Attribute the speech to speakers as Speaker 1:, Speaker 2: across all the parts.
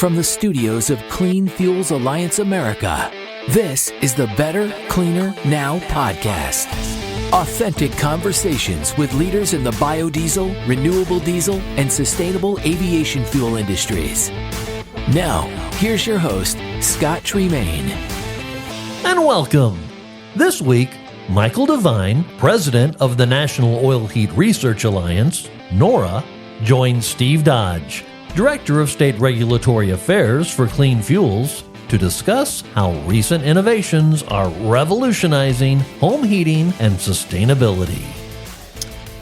Speaker 1: from the studios of Clean Fuels Alliance America, this is the Better, Cleaner, Now podcast. Authentic conversations with leaders in the biodiesel, renewable diesel, and sustainable aviation fuel industries. Now, here's your host, Scott Tremaine.
Speaker 2: And welcome. This week, Michael Devine, president of the National Oilheat Research Alliance, NORA, joins Steve Dodge, Director of State Regulatory Affairs for Clean Fuels, to discuss how recent innovations are revolutionizing home heating and sustainability.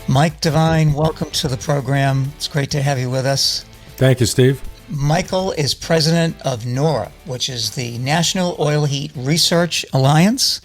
Speaker 3: Mike Devine, welcome to the program. It's great to have you with us.
Speaker 4: Thank you, Steve.
Speaker 3: Michael is president of NORA, which is the National Oilheat Research Alliance.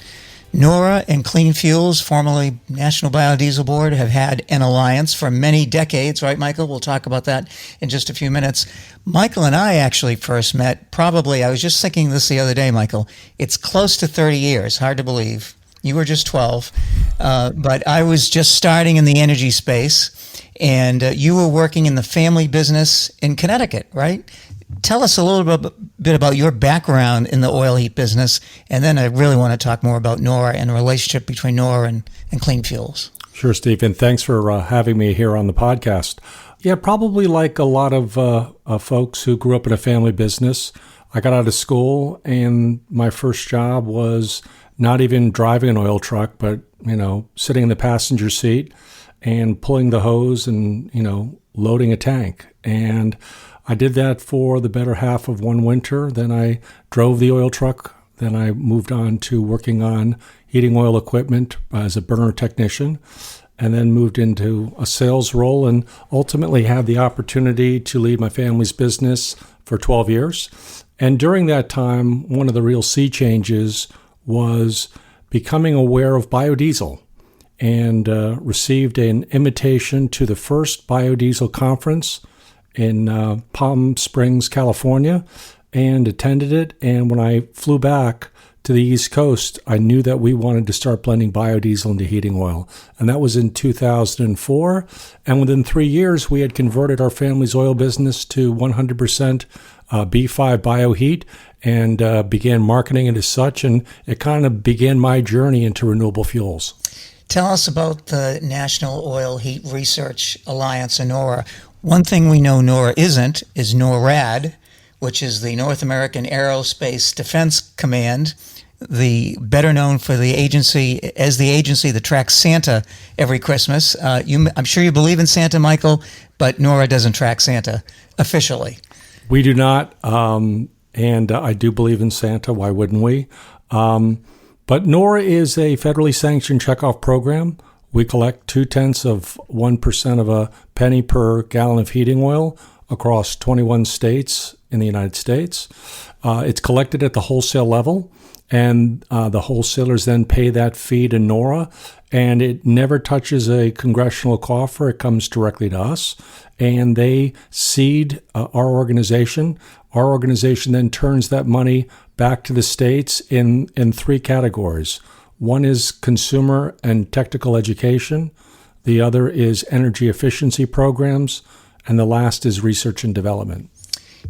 Speaker 3: NORA and Clean Fuels, formerly National Biodiesel Board, have had an alliance for many decades, right, Michael? We'll talk about that in just a few minutes. Michael and I actually first met I was just thinking this the other day, Michael, it's close to 30 years, hard to believe. You were just 12, but I was just starting in the energy space, and you were working in the family business in Connecticut, right? Tell us a little bit about your background in the oil heat business, and then I really want to talk more about NORA and the relationship between NORA and Clean Fuels.
Speaker 4: Sure, Steve, and thanks for having me here on the podcast. Yeah, probably like a lot of folks who grew up in a family business, I got out of school, and my first job was not even driving an oil truck, but, sitting in the passenger seat and pulling the hose and, loading a tank. And I did that for the better half of one winter. Then I drove the oil truck. Then I moved on to working on heating oil equipment as a burner technician, and then moved into a sales role and ultimately had the opportunity to lead my family's business for 12 years. And during that time, one of the real sea changes was becoming aware of biodiesel, and received an invitation to the first biodiesel conference in Palm Springs, California, and attended it. And when I flew back to the East Coast, I knew that we wanted to start blending biodiesel into heating oil. And that was in 2004. And within 3 years, we had converted our family's oil business to 100% B5 bioheat and began marketing it as such. And it kind of began my journey into renewable fuels.
Speaker 3: Tell us about the National Oilheat Research Alliance, and NORA. One thing we know NORA isn't is NORAD, which is the North American Aerospace Defense Command, the better known for the agency that tracks Santa every Christmas. I'm sure you believe in Santa, Michael, but NORA doesn't track Santa officially.
Speaker 4: We do not, and I do believe in Santa. Why wouldn't we? But NORA is a federally sanctioned checkoff program. We collect 0.2% of a penny per gallon of heating oil across 21 states in the United States. It's collected at the wholesale level, and the wholesalers then pay that fee to NORA, and it never touches a congressional coffer. It comes directly to us, and they seed our organization. Our organization then turns that money back to the states in three categories. One is consumer and technical education. The other is energy efficiency programs. And the last is research and development.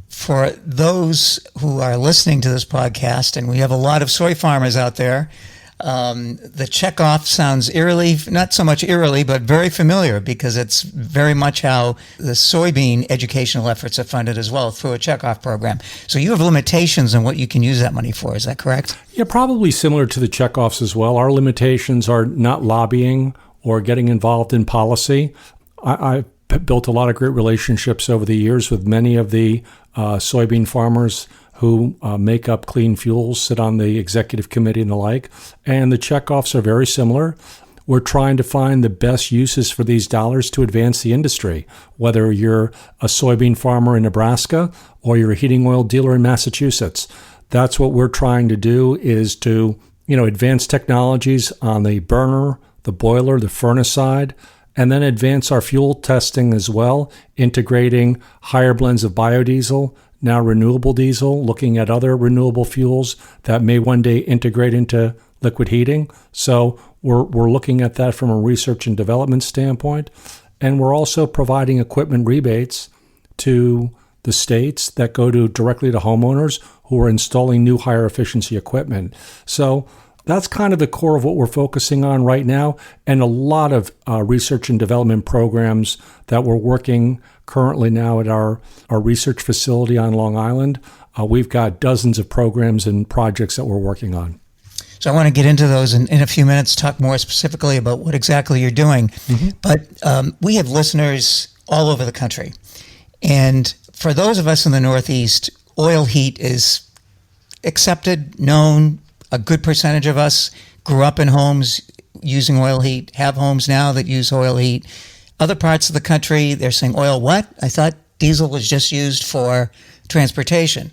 Speaker 3: For those who are listening to this podcast, and we have a lot of soy farmers out there, the checkoff sounds eerily, not so much eerily, but very familiar, because it's very much how the soybean educational efforts are funded as well, through a checkoff program. So you have limitations on what you can use that money for. Is that correct?
Speaker 4: Yeah, probably similar to the checkoffs as well. Our limitations are not lobbying or getting involved in policy. I've built a lot of great relationships over the years with many of the soybean farmers who make up Clean Fuels, sit on the executive committee and the like. And the checkoffs are very similar. We're trying to find the best uses for these dollars to advance the industry, whether you're a soybean farmer in Nebraska or you're a heating oil dealer in Massachusetts. That's what we're trying to do, is to, advance technologies on the burner, the boiler, the furnace side, and then advance our fuel testing as well, integrating higher blends of biodiesel, now renewable diesel, looking at other renewable fuels that may one day integrate into liquid heating. So we're looking at that from a research and development standpoint. And we're also providing equipment rebates to the states that go directly to homeowners who are installing new higher efficiency equipment. So that's kind of the core of what we're focusing on right now, and a lot of research and development programs that we're working currently now at our research facility on Long Island. We've got dozens of programs and projects that we're working on.
Speaker 3: So I want to get into those in a few minutes, talk more specifically about what exactly you're doing. Mm-hmm. But we have listeners all over the country. And for those of us in the Northeast, oil heat is accepted, known. A good percentage of us grew up in homes using oil heat, have homes now that use oil heat. Other parts of the country, they're saying, oil what? I thought diesel was just used for transportation.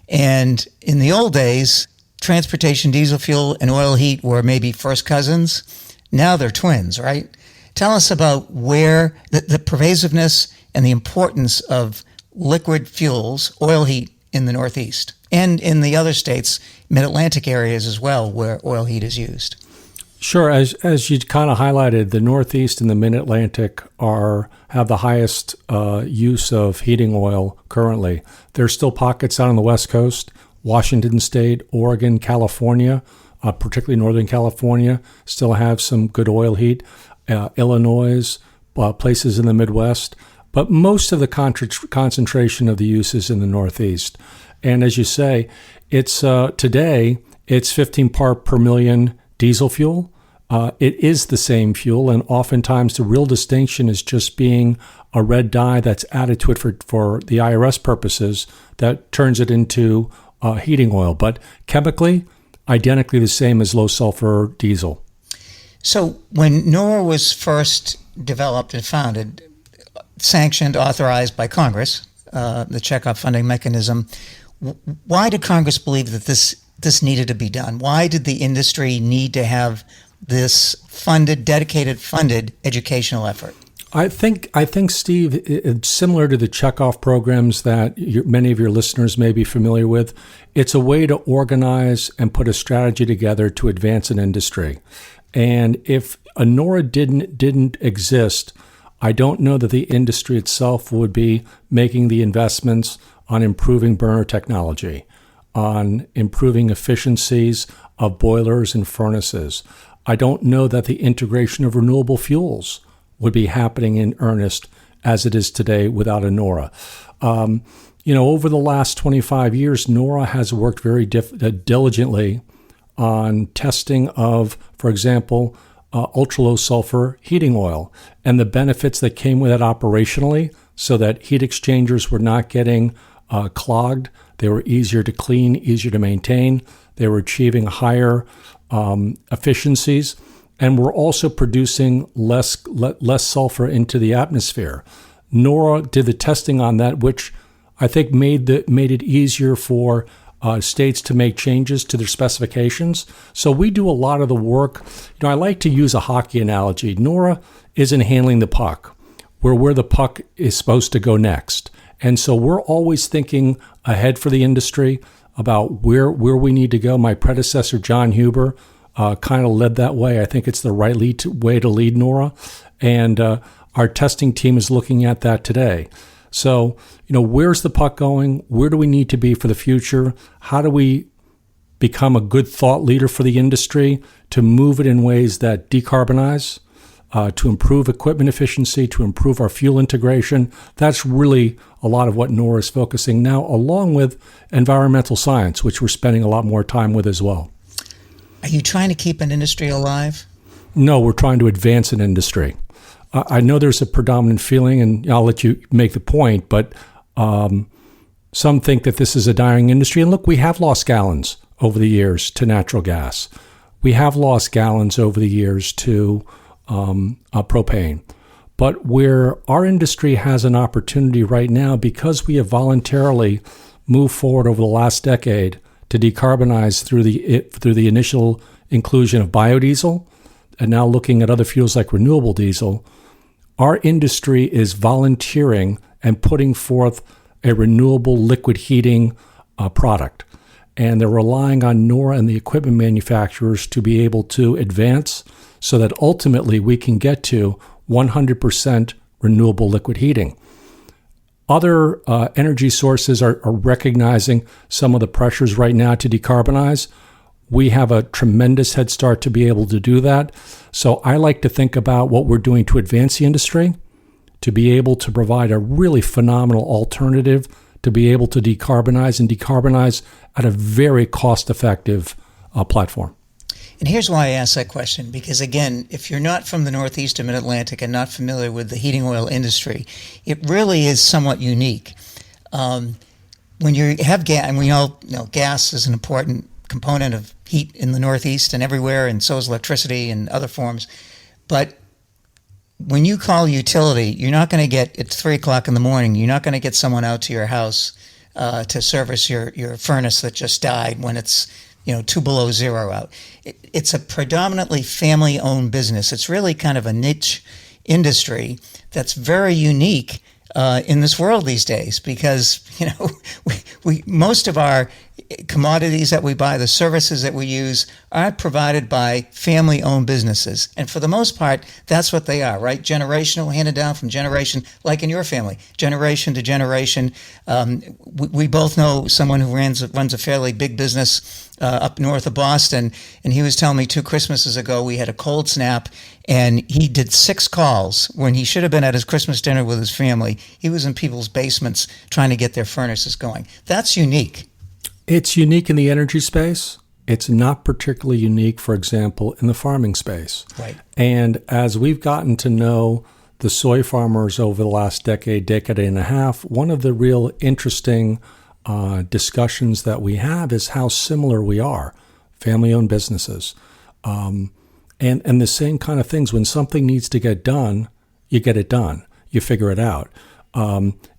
Speaker 3: And in the old days, transportation diesel fuel and oil heat were maybe first cousins. Now they're twins, right? Tell us about where the pervasiveness and the importance of liquid fuels, oil heat in the Northeast and in the other states, mid-Atlantic areas as well, where oil heat is used.
Speaker 4: Sure. As you kind of highlighted, the Northeast and the Mid-Atlantic have the highest use of heating oil currently. There's still pockets out on the West Coast, Washington State, Oregon, California, particularly Northern California, still have some good oil heat. Illinois, places in the Midwest. But most of the concentration of the use is in the Northeast. And as you say, it's today, it's 15 part per million diesel fuel. It is the same fuel, and oftentimes the real distinction is just being a red dye that's added to it for the IRS purposes that turns it into heating oil. But chemically, identically the same as low sulfur diesel.
Speaker 3: So when NORA was first developed and founded, sanctioned, authorized by Congress, the checkoff funding mechanism, why did Congress believe that this needed to be done? Why did the industry need to have this dedicated educational effort?
Speaker 4: I think, Steve, it's similar to the checkoff programs that many of your listeners may be familiar with. It's a way to organize and put a strategy together to advance an industry. And if a NORA didn't exist, I don't know that the industry itself would be making the investments on improving burner technology, on improving efficiencies of boilers and furnaces. I don't know that the integration of renewable fuels would be happening in earnest as it is today without a NORA. Over the last 25 years, NORA has worked very diligently on testing of, for example, ultra-low sulfur heating oil and the benefits that came with it operationally, so that heat exchangers were not getting clogged. They were easier to clean, easier to maintain. They were achieving higher efficiencies, and were also producing less sulfur into the atmosphere. NORA did the testing on that, which I think made it easier for states to make changes to their specifications. So we do a lot of the work. I like to use a hockey analogy. NORA isn't handling the puck. We're where the puck is supposed to go next. And so we're always thinking ahead for the industry about where we need to go. My predecessor, John Huber, kind of led that way. I think it's the right way to lead NORA. And our testing team is looking at that today. So, where's the puck going? Where do we need to be for the future? How do we become a good thought leader for the industry to move it in ways that decarbonize, to improve equipment efficiency, to improve our fuel integration? That's really a lot of what NORA is focusing now, along with environmental science, which we're spending a lot more time with as well.
Speaker 3: Are you trying to keep an industry alive?
Speaker 4: No, we're trying to advance an industry. I know there's a predominant feeling, and I'll let you make the point, but some think that this is a dying industry. And look, we have lost gallons over the years to natural gas. We have lost gallons over the years to propane. But where our industry has an opportunity right now, because we have voluntarily moved forward over the last decade to decarbonize through the initial inclusion of biodiesel, and now looking at other fuels like renewable diesel, our industry is volunteering and putting forth a renewable liquid heating product. And they're relying on NORA and the equipment manufacturers to be able to advance so that ultimately we can get to 100% renewable liquid heating. Other energy sources are recognizing some of the pressures right now to decarbonize. We have a tremendous head start to be able to do that. So I like to think about what we're doing to advance the industry, to be able to provide a really phenomenal alternative, to be able to decarbonize at a very cost-effective platform.
Speaker 3: And here's why I asked that question, because again, if you're not from the Northeast or Mid-Atlantic and not familiar with the heating oil industry, it really is somewhat unique. When you have gas, and we all know gas is an important component of heat in the Northeast and everywhere, and so is electricity and other forms. But when you call utility, you're not going to get, it's 3 o'clock in the morning, you're not going to get someone out to your house to service your furnace that just died when it's 2 below zero out. It's a predominantly family-owned business. It's really kind of a niche industry that's very unique in this world these days, because we most of our commodities that we buy, the services that we use, are provided by family-owned businesses, and for the most part, that's what they are, right? Generational, handed down from generation, like in your family, generation to generation. We both know someone who runs a fairly big business up north of Boston, and he was telling me 2 Christmases ago we had a cold snap, and he did 6 calls when he should have been at his Christmas dinner with his family. He was in people's basements trying to get their furnaces going. That's unique.
Speaker 4: It's unique in the energy space. It's not particularly unique, for example, in the farming space.
Speaker 3: Right.
Speaker 4: And as we've gotten to know the soy farmers over the last decade and a half, one of the real interesting discussions that we have is how similar we are, family-owned businesses. And the same kind of things. When something needs to get done, you get it done. You figure it out.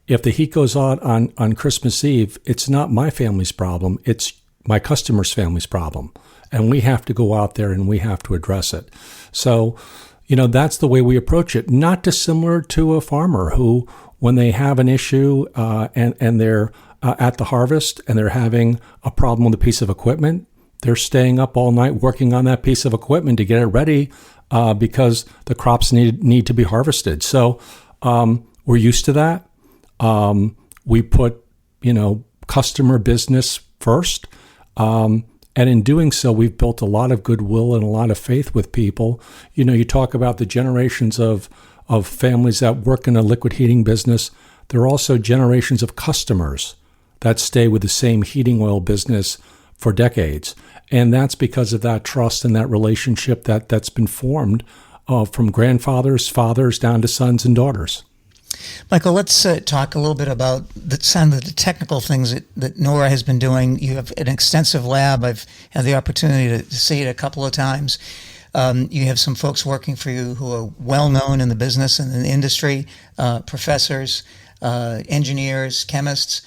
Speaker 4: If the heat goes on Christmas Eve, it's not my family's problem. It's my customer's family's problem. And we have to go out there and we have to address it. So, that's the way we approach it. Not dissimilar to a farmer who, when they have an issue and they're at the harvest and they're having a problem with a piece of equipment, they're staying up all night working on that piece of equipment to get it ready because the crops need to be harvested. So we're used to that. We put, customer business first. And in doing so, we've built a lot of goodwill and a lot of faith with people. You talk about the generations of families that work in a liquid heating business. There are also generations of customers that stay with the same heating oil business for decades. And that's because of that trust and that relationship that's been formed from grandfathers, fathers, down to sons and daughters.
Speaker 3: Michael, let's talk a little bit about some of the technical things that NORA has been doing. You have an extensive lab. I've had the opportunity to see it a couple of times. You have some folks working for you who are well-known in the business and in the industry, professors, engineers, chemists.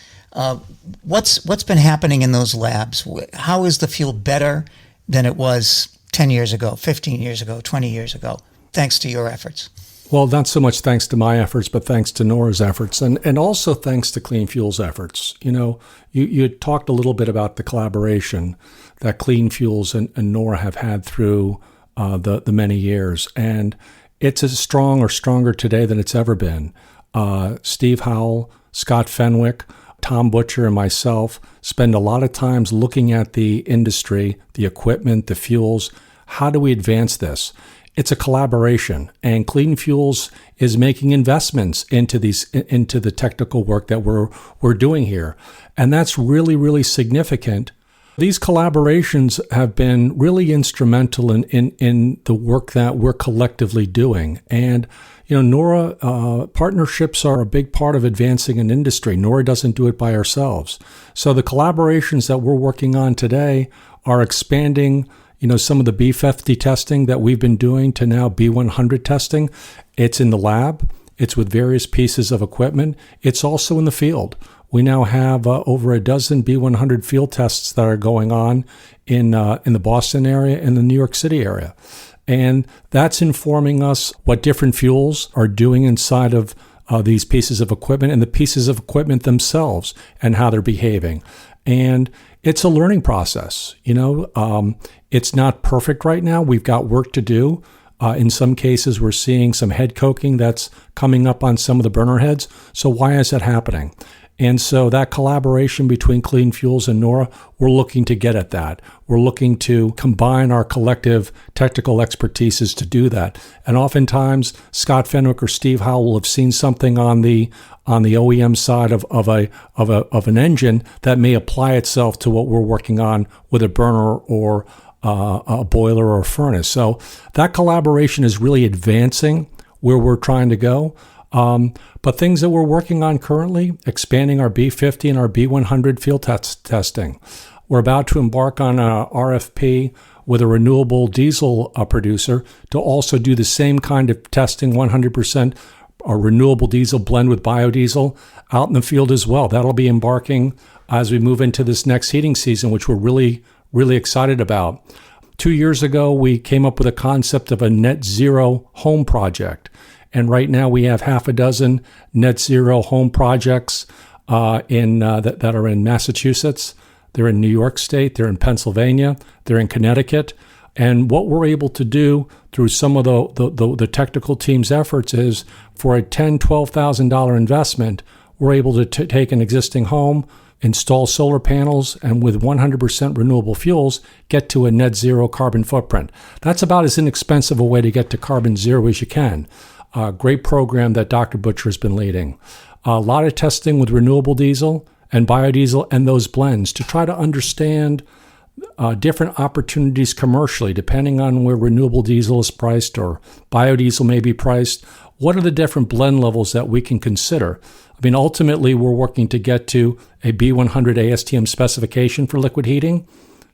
Speaker 3: What's been happening in those labs? How is the fuel better than it was 10 years ago, 15 years ago, 20 years ago, thanks to your efforts?
Speaker 4: Well, not so much thanks to my efforts, but thanks to NORA's efforts, and also thanks to Clean Fuels' efforts. You talked a little bit about the collaboration that Clean Fuels and NORA have had through the many years, and it's as strong or stronger today than it's ever been. Steve Howell, Scott Fenwick, Tom Butcher, and myself spend a lot of times looking at the industry, the equipment, the fuels. How do we advance this? It's a collaboration, and Clean Fuels is making investments into the technical work that we're doing here, and that's really, really significant. These collaborations have been really instrumental in the work that we're collectively doing, and NORA partnerships are a big part of advancing an industry. NORA doesn't do it by ourselves, so the collaborations that we're working on today are expanding some of the B50 testing that we've been doing to now B100 testing. It's in the lab. It's with various pieces of equipment. It's also in the field. We now have over a dozen B100 field tests that are going on in the Boston area and the New York City area. And that's informing us what different fuels are doing inside of these pieces of equipment and the pieces of equipment themselves and how they're behaving. And it's a learning process. It's not perfect right now. We've got work to do. In some cases, we're seeing some head coking that's coming up on some of the burner heads. So why is that happening? And so that collaboration between Clean Fuels and NORA, we're looking to get at that. We're looking to combine our collective technical expertises to do that. And oftentimes, Scott Fenwick or Steve Howell will have seen something on the OEM side of an engine that may apply itself to what we're working on with a burner or a boiler or a furnace. So that collaboration is really advancing where we're trying to go. But things that we're working on currently, expanding our B50 and our B100 field testing. We're about to embark on a RFP with a renewable diesel producer to also do the same kind of testing, 100% a renewable diesel blend with biodiesel out in the field as well. That'll be embarking as we move into this next heating season, which we're really, really excited about. 2 years ago, we came up with a concept of a net zero home project. And right now we have half a dozen net zero home projects that are in Massachusetts. They're in New York State. They're in Pennsylvania. They're in Connecticut. And what we're able to do through some of the technical team's efforts is for a $10,000, $12,000 investment, we're able to take an existing home, install solar panels, and with 100% renewable fuels, get to a net zero carbon footprint. That's about as inexpensive a way to get to carbon zero as you can. A great program that Dr. Butcher has been leading. A lot of testing with renewable diesel and biodiesel and those blends to try to understand different opportunities commercially, depending on where renewable diesel is priced or biodiesel may be priced. What are the different blend levels that we can consider? I mean, ultimately, we're working to get to a B100 ASTM specification for liquid heating.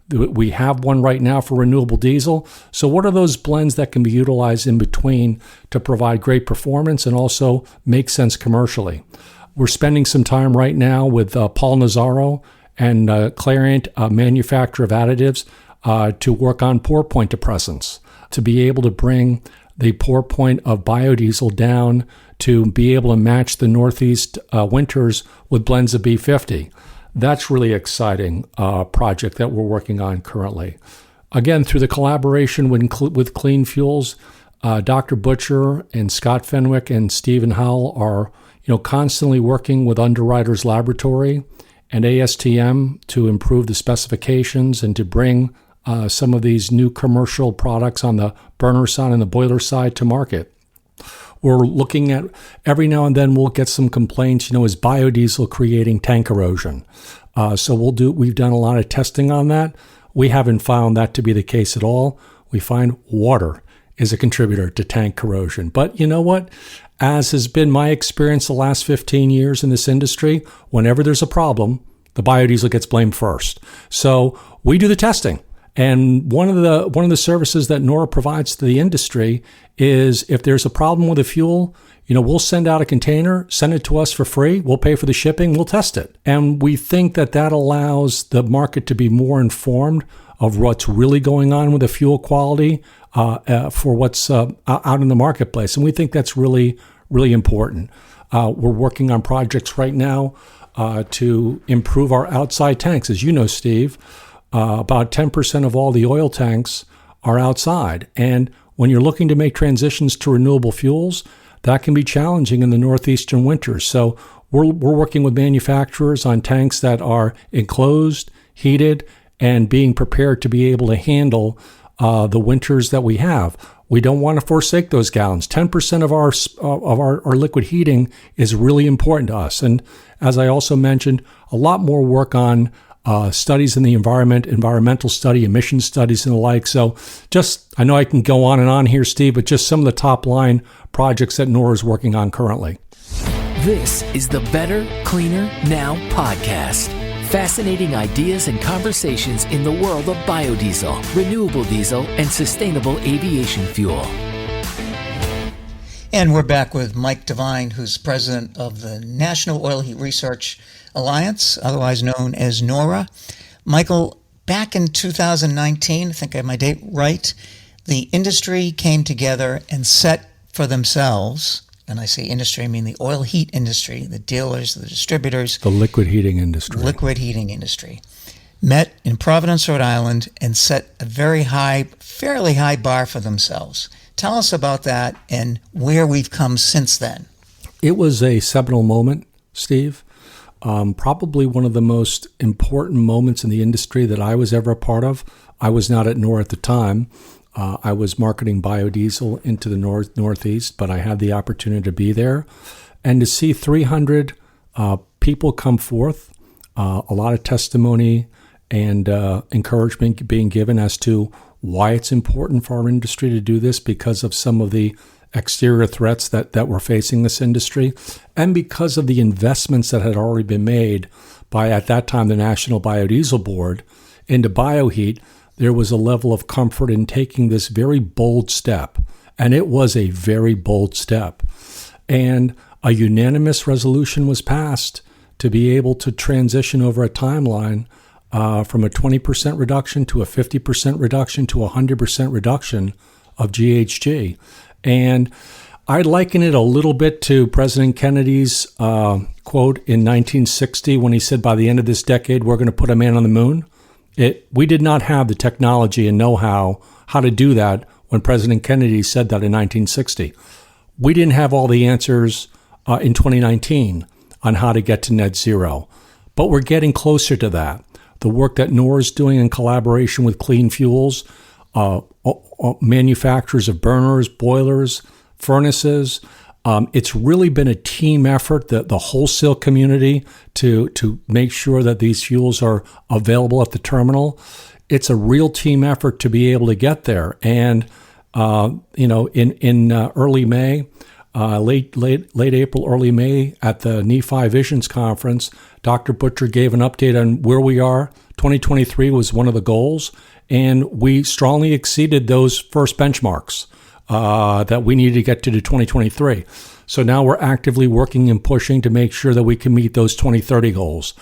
Speaker 4: We have one right now for renewable diesel. So what are those blends that can be utilized in between to provide great performance and also make sense commercially? We're spending some time right now with Paul Nazzaro and Clariant, manufacturer of additives, to work on pour point depressants, to be able to bring the pour point of biodiesel down to be able to match the Northeast winters with blends of B50. That's really exciting project that we're working on currently. Again, through the collaboration with Clean Fuels, Dr. Butcher and Scott Fenwick and Stephen Howell are constantly working with Underwriters Laboratory and ASTM to improve the specifications and to bring some of these new commercial products on the burner side and the boiler side to market. We're looking at, every now and then we'll get some complaints, is biodiesel creating tank erosion? So we've done a lot of testing on that. We haven't found that to be the case at all. We find water is a contributor to tank corrosion. But you know what? As has been my experience the last 15 years in this industry, whenever there's a problem, the biodiesel gets blamed first. So we do the testing. And one of the services that NORA provides to the industry is if there's a problem with a fuel, we'll send out a container, send it to us for free. We'll pay for the shipping. We'll test it. And we think that allows the market to be more informed of what's really going on with the fuel quality for what's out in the marketplace. And we think that's really, really important. We're working on projects right now to improve our outside tanks. As you know, Steve, about 10% of all the oil tanks are outside. And when you're looking to make transitions to renewable fuels, that can be challenging in the northeastern winters. So we're working with manufacturers on tanks that are enclosed, heated, and being prepared to be able to handle the winters that we have. We don't want to forsake those gallons. 10% of our liquid heating is really important to us. And as I also mentioned, a lot more work on studies in the environmental study, emission studies and the like. So I know I can go on and on here, Steve, but just some of the top line projects that NORA is working on currently.
Speaker 1: This is the Better, Cleaner, Now podcast. Fascinating ideas and conversations in the world of biodiesel, renewable diesel, and sustainable aviation fuel.
Speaker 3: And we're back with Mike Devine, who's president of the National Oilheat Research Alliance, otherwise known as NORA. Michael, back in 2019, I think I have my date right, the industry came together and set for themselves, and I say industry, I mean the oil heat industry, the dealers, the distributors.
Speaker 4: The liquid heating industry.
Speaker 3: Met in Providence, Rhode Island, and set a fairly high bar for themselves Tell us about that and where we've come since then.
Speaker 4: It was a seminal moment, Steve. Probably one of the most important moments in the industry that I was ever a part of. I was not at NORA at the time. I was marketing biodiesel into the Northeast, but I had the opportunity to be there and to see 300 people come forth, a lot of testimony and encouragement being given as to why it's important for our industry to do this because of some of the exterior threats that were facing this industry, and because of the investments that had already been made by, at that time, the National Biodiesel Board into bioheat. There was a level of comfort in taking this very bold step, and it was a very bold step. And a unanimous resolution was passed to be able to transition over a timeline from a 20% reduction to a 50% reduction to a 100% reduction of GHG. And I liken it a little bit to President Kennedy's quote in 1960 when he said, by the end of this decade, we're going to put a man on the moon. We did not have the technology and know-how to do that when President Kennedy said that in 1960. We didn't have all the answers in 2019 on how to get to net zero, but we're getting closer to that. The work that NORA is doing in collaboration with clean fuels, manufacturers of burners, boilers, furnaces. It's really been a team effort, the wholesale community, to make sure that these fuels are available at the terminal. It's a real team effort to be able to get there. And in early May, late April, early May, at the Nephi Visions Conference, Dr. Butcher gave an update on where we are. 2023 was one of the goals, and we strongly exceeded those first benchmarks that we needed to get to 2023. So now we're actively working and pushing to make sure that we can meet those 2030 goals.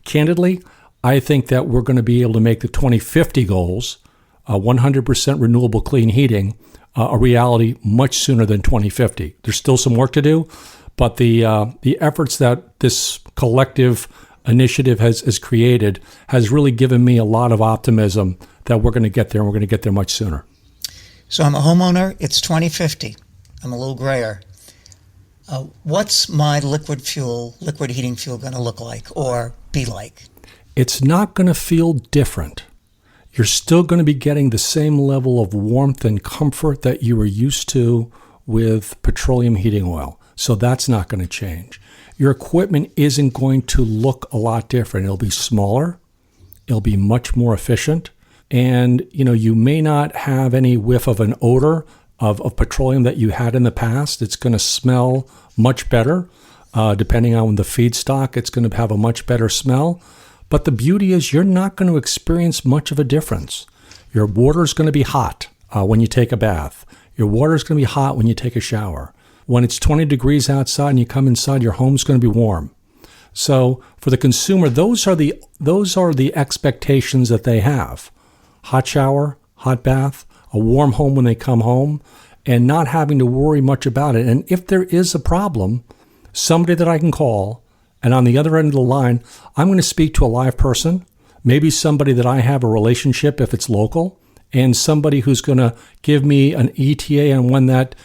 Speaker 4: Candidly, I think that we're going to be able to make the 2050 goals, 100% renewable clean heating, a reality much sooner than 2050. There's still some work to do, but the efforts that this collective initiative has created has really given me a lot of optimism that we're going to get there, and we're going to get there much sooner.
Speaker 3: So I'm a homeowner. It's 2050. I'm a little grayer. What's my liquid heating fuel going to look like or be like?
Speaker 4: It's not going to feel different. You're still going to be getting the same level of warmth and comfort that you were used to with petroleum heating oil. So that's not going to change. Your equipment isn't going to look a lot different. It'll be smaller. It'll be much more efficient. And, you may not have any whiff of an odor of petroleum that you had in the past. It's going to smell much better. Depending on the feedstock, it's going to have a much better smell. But the beauty is you're not going to experience much of a difference. Your water is going to be hot when you take a bath. Your water is going to be hot when you take a shower. When it's 20 degrees outside and you come inside, your home's going to be warm. So for the consumer, those are the expectations that they have. Hot shower, hot bath, a warm home when they come home, and not having to worry much about it. And if there is a problem, somebody that I can call, and on the other end of the line, I'm going to speak to a live person, maybe somebody that I have a relationship if it's local, and somebody who's going to give me an ETA on when that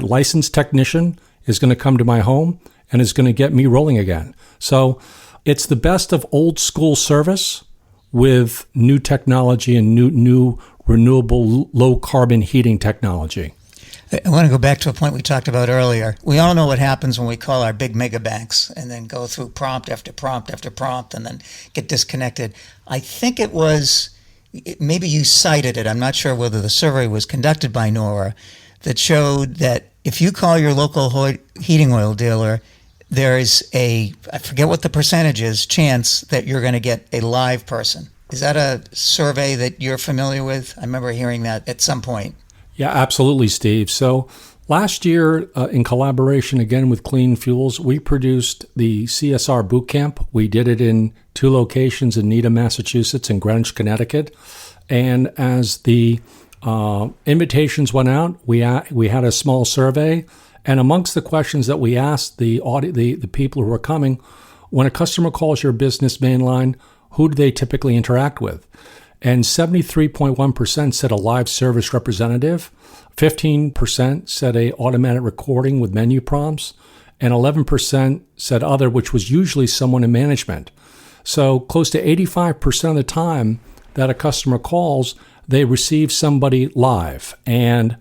Speaker 4: licensed technician is going to come to my home and is going to get me rolling again. So it's the best of old school service with new technology and new renewable low carbon heating technology.
Speaker 3: I want to go back to a point we talked about earlier. We all know what happens when we call our big mega banks and then go through prompt after prompt after prompt and then get disconnected. I think maybe you cited it, I'm not sure whether the survey was conducted by NORA, that showed that if you call your local heating oil dealer, there is I forget what the percentage is, chance that you're going to get a live person. Is that a survey that you're familiar with? I remember hearing that at some point.
Speaker 4: Yeah, absolutely, Steve. So last year, in collaboration again with Clean Fuels, we produced the CSR Boot Camp. We did it in 2 locations in Needham, Massachusetts, and Greenwich, Connecticut. And as the invitations went out, we had a small survey. And amongst the questions that we asked the people who were coming, when a customer calls your business main line, who do they typically interact with? And 73.1% said a live service representative, 15% said a automatic recording with menu prompts, and 11% said other, which was usually someone in management. So close to 85% of the time that a customer calls, they receive somebody live. And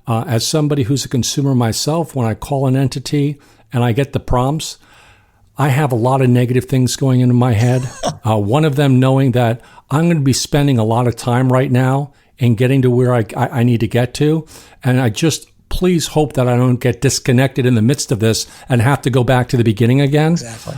Speaker 4: as somebody who's a consumer myself, when I call an entity and I get the prompts, I have a lot of negative things going into my head. One of them knowing that I'm going to be spending a lot of time right now in getting to where I need to get to. And I just please hope that I don't get disconnected in the midst of this and have to go back to the beginning again.
Speaker 3: Exactly.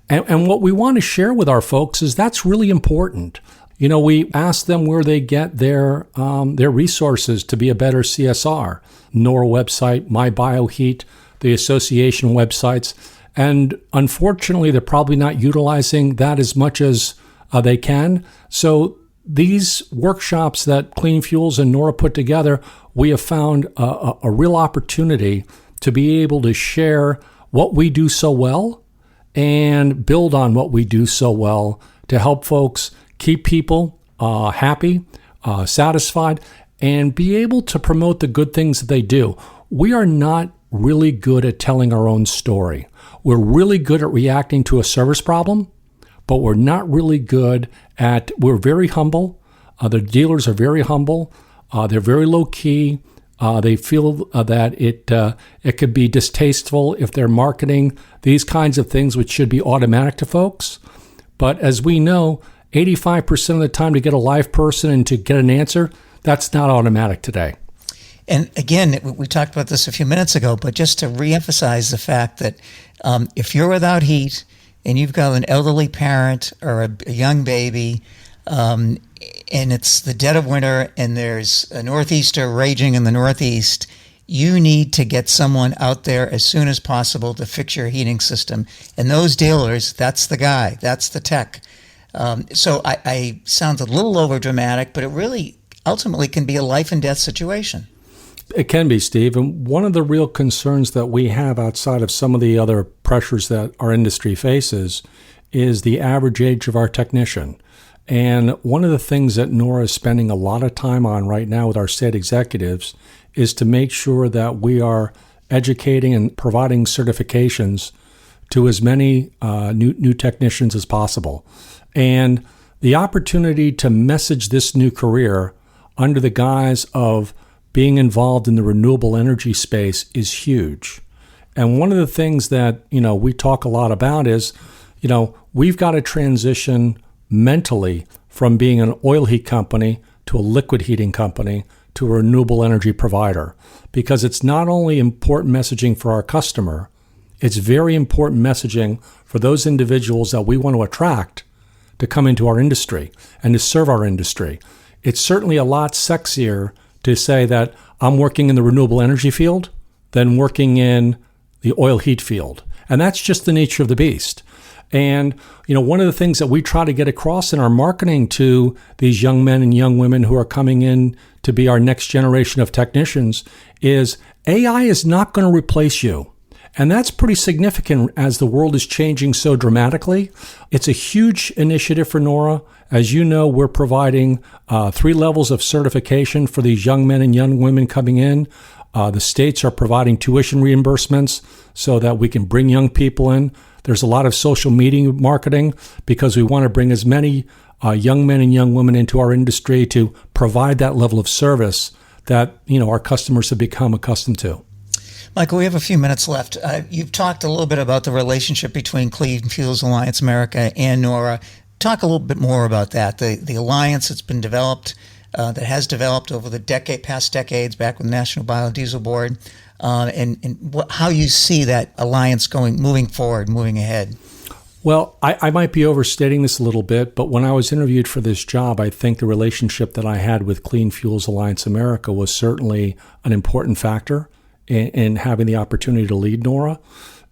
Speaker 4: And what we want to share with our folks is that's really important. You know, we ask them where they get their resources to be a better CSR. NORA website, My BioHeat, the association websites. And unfortunately, they're probably not utilizing that as much as they can. So these workshops that Clean Fuels and NORA put together, we have found a real opportunity to be able to share what we do so well and build on what we do so well to help folks keep people happy, satisfied, and be able to promote the good things that they do. We are not really good at telling our own story. We're really good at reacting to a service problem, but we're not really good we're very humble. The dealers are very humble. They're very low key. They feel that it could be distasteful if they're marketing these kinds of things, which should be automatic to folks. But as we know, 85% of the time to get a live person and to get an answer, that's not automatic today.
Speaker 3: And again, we talked about this a few minutes ago, but just to reemphasize the fact that if you're without heat and you've got an elderly parent or a young baby, and it's the dead of winter and there's a northeaster raging in the northeast, you need to get someone out there as soon as possible to fix your heating system. And those dealers, that's the guy, that's the tech. So I sound a little over dramatic, but it really ultimately can be a life and death situation.
Speaker 4: It can be, Steve. And one of the real concerns that we have outside of some of the other pressures that our industry faces is the average age of our technician. And one of the things that NORA is spending a lot of time on right now with our state executives is to make sure that we are educating and providing certifications to as many new technicians as possible. And the opportunity to message this new career under the guise of being involved in the renewable energy space is huge. And one of the things that, we talk a lot about is, we've got to transition mentally from being an oil heat company to a liquid heating company to a renewable energy provider, because it's not only important messaging for our customer, it's very important messaging for those individuals that we want to attract to come into our industry and to serve our industry. It's certainly a lot sexier to say that I'm working in the renewable energy field than working in the oil heat field. And that's just the nature of the beast. And, one of the things that we try to get across in our marketing to these young men and young women who are coming in to be our next generation of technicians is AI is not going to replace you. And that's pretty significant as the world is changing so dramatically. It's a huge initiative for NORA. As you know, we're providing 3 levels of certification for these young men and young women coming in. The states are providing tuition reimbursements so that we can bring young people in. There's a lot of social media marketing because we want to bring as many young men and young women into our industry to provide that level of service that our customers have become accustomed to.
Speaker 3: Michael, we have a few minutes left. You've talked a little bit about the relationship between Clean Fuels Alliance America and NORA. Talk a little bit more about that. The alliance that's been developed, that has developed over the past decades, back with the National Biodiesel Board, and how you see that alliance moving forward, moving ahead.
Speaker 4: Well, I might be overstating this a little bit, but when I was interviewed for this job, I think the relationship that I had with Clean Fuels Alliance America was certainly an important factor in having the opportunity to lead NORA.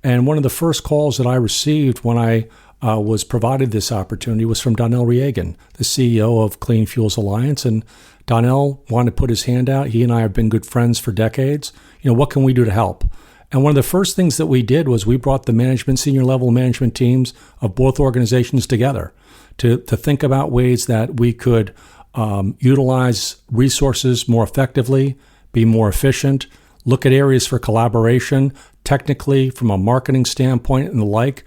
Speaker 4: And one of the first calls that I received when I was provided this opportunity was from Donnell Reagan, the CEO of Clean Fuels Alliance. And Donnell wanted to put his hand out. He and I have been good friends for decades. What can we do to help? And one of the first things that we did was we brought the senior level management teams of both organizations together to think about ways that we could utilize resources more effectively, be more efficient, look at areas for collaboration, technically from a marketing standpoint and the like.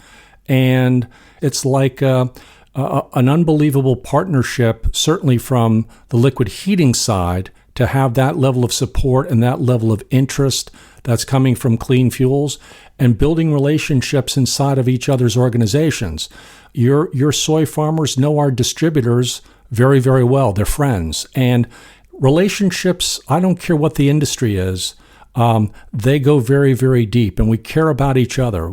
Speaker 4: And it's like an unbelievable partnership, certainly from the liquid heating side, to have that level of support and that level of interest that's coming from clean fuels and building relationships inside of each other's organizations. Your soy farmers know our distributors very, very well. They're friends. And relationships, I don't care what the industry is, they go very, very deep, and we care about each other.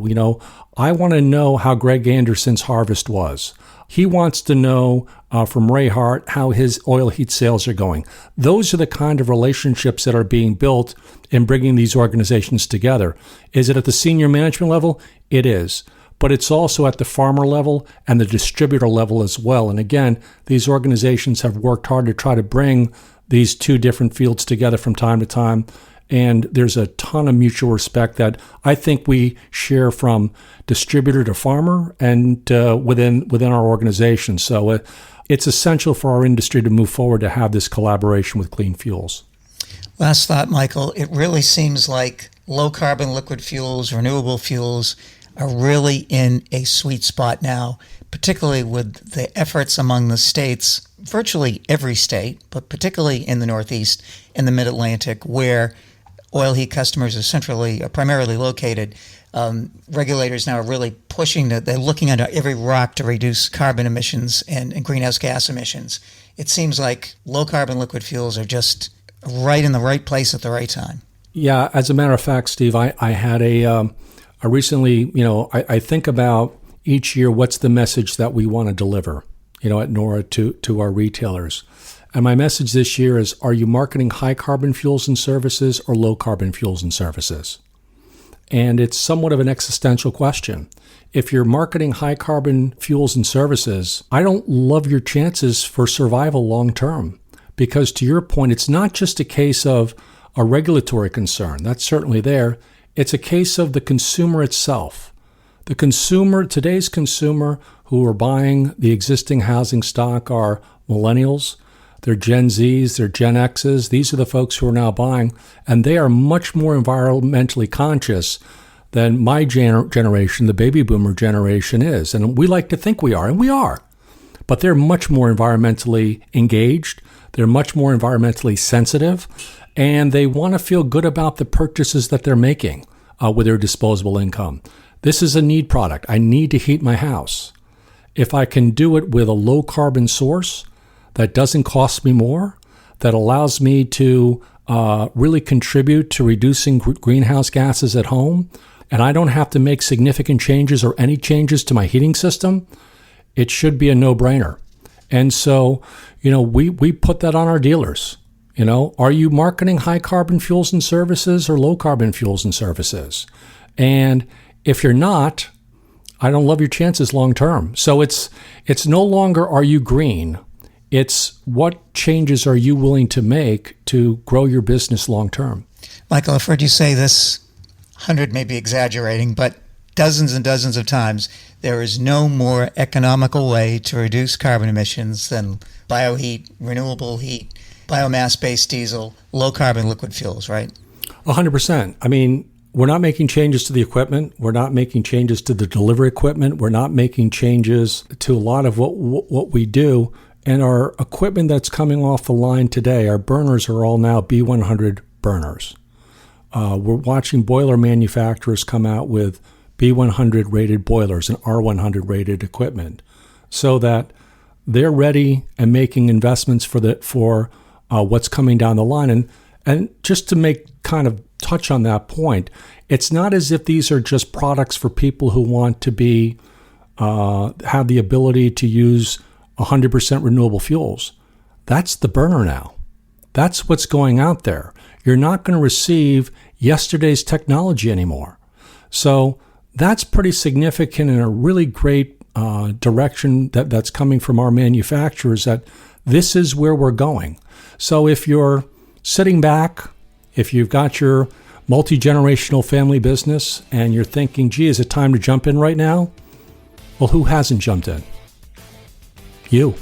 Speaker 4: I want to know how Greg Anderson's harvest was. He wants to know from Ray Hart how his oil heat sales are going. Those are the kind of relationships that are being built in bringing these organizations together. Is it at the senior management level? It is. But it's also at the farmer level and the distributor level as well. And again, these organizations have worked hard to try to bring these two different fields together from time to time. And there's a ton of mutual respect that I think we share from distributor to farmer and within our organization. So it's essential for our industry to move forward to have this collaboration with clean fuels.
Speaker 3: Last thought, Michael. It really seems like low-carbon liquid fuels, renewable fuels, are really in a sweet spot now, particularly with the efforts among the states, virtually every state, but particularly in the Northeast and the Mid-Atlantic, where oil heat customers are primarily located. Regulators now are really pushing that. They're looking under every rock to reduce carbon emissions and greenhouse gas emissions. It seems like low-carbon liquid fuels are just right in the right place at the right time.
Speaker 4: Yeah, as a matter of fact, Steve, I had I recently, I think about each year what's the message that we want to deliver, at NORA to our retailers. And my message this year is, are you marketing high carbon fuels and services or low carbon fuels and services? And it's somewhat of an existential question. If you're marketing high carbon fuels and services, I don't love your chances for survival long term. Because to your point, it's not just a case of a regulatory concern. That's certainly there. It's a case of the consumer itself. The consumer, today's consumer who are buying the existing housing stock are millennials, they're Gen Zs, they're Gen Xs. These are the folks who are now buying, and they are much more environmentally conscious than my generation, the baby boomer generation is. And we like to think we are, and we are. But they're much more environmentally engaged. They're much more environmentally sensitive, and they want to feel good about the purchases that they're making with their disposable income. This is a need product. I need to heat my house. If I can do it with a low carbon source that doesn't cost me more, that allows me to really contribute to reducing greenhouse gases at home, and I don't have to make significant changes or any changes to my heating system, it should be a no-brainer. And so, we put that on our dealers. Are you marketing high carbon fuels and services or low carbon fuels and services? And if you're not, I don't love your chances long term. So it's no longer are you green? It's what changes are you willing to make to grow your business long term?
Speaker 3: Michael, I've heard you say this 100, maybe exaggerating, but dozens and dozens of times. There is no more economical way to reduce carbon emissions than bioheat, renewable heat, biomass-based diesel, low-carbon liquid fuels, right?
Speaker 4: 100%. I mean, we're not making changes to the equipment. We're not making changes to the delivery equipment. We're not making changes to a lot of what we do. And our equipment that's coming off the line today, our burners are all now B100 burners. We're watching boiler manufacturers come out with B100 rated boilers and R100 rated equipment so that they're ready and making investments for what's coming down the line. And just to make kind of touch on that point, it's not as if these are just products for people who want to be have the ability to use 100% renewable fuels. That's the burner now. That's what's going out there. You're not going to receive yesterday's technology anymore. So that's pretty significant and a really great direction that's coming from our manufacturers, that this is where we're going. So if you're sitting back, if you've got your multi-generational family business and you're thinking, gee, is it time to jump in right now? Well, who hasn't jumped in? you.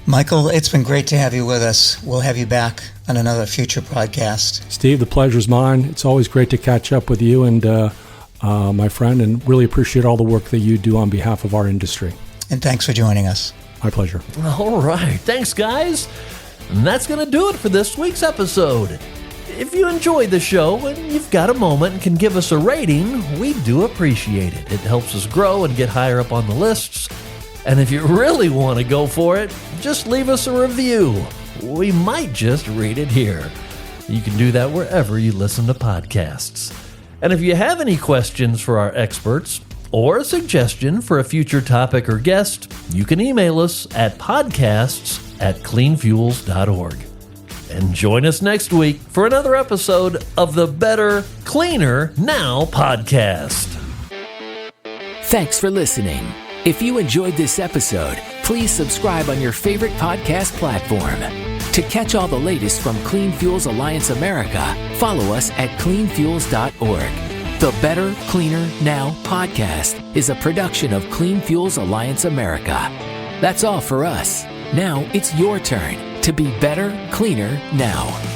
Speaker 3: Michael, it's been great to have you with us. We'll have you back on another future podcast.
Speaker 4: Steve, the pleasure's mine. It's always great to catch up with you and my friend, and really appreciate all the work that you do on behalf of our industry.
Speaker 3: And thanks for joining us.
Speaker 4: My pleasure.
Speaker 2: All right. Thanks, guys. And that's going to do it for this week's episode. If you enjoyed the show and you've got a moment and can give us a rating, we do appreciate it. It helps us grow and get higher up on the lists. And if you really want to go for it, just leave us a review. We might just read it here. You can do that wherever you listen to podcasts. And if you have any questions for our experts or a suggestion for a future topic or guest, you can email us at podcasts@cleanfuels.org. And join us next week for another episode of the Better, Cleaner, Now podcast.
Speaker 1: Thanks for listening. If you enjoyed this episode, please subscribe on your favorite podcast platform. To catch all the latest from Clean Fuels Alliance America, follow us at cleanfuels.org. The Better, Cleaner, Now podcast is a production of Clean Fuels Alliance America. That's all for us. Now it's your turn to be better, cleaner, now.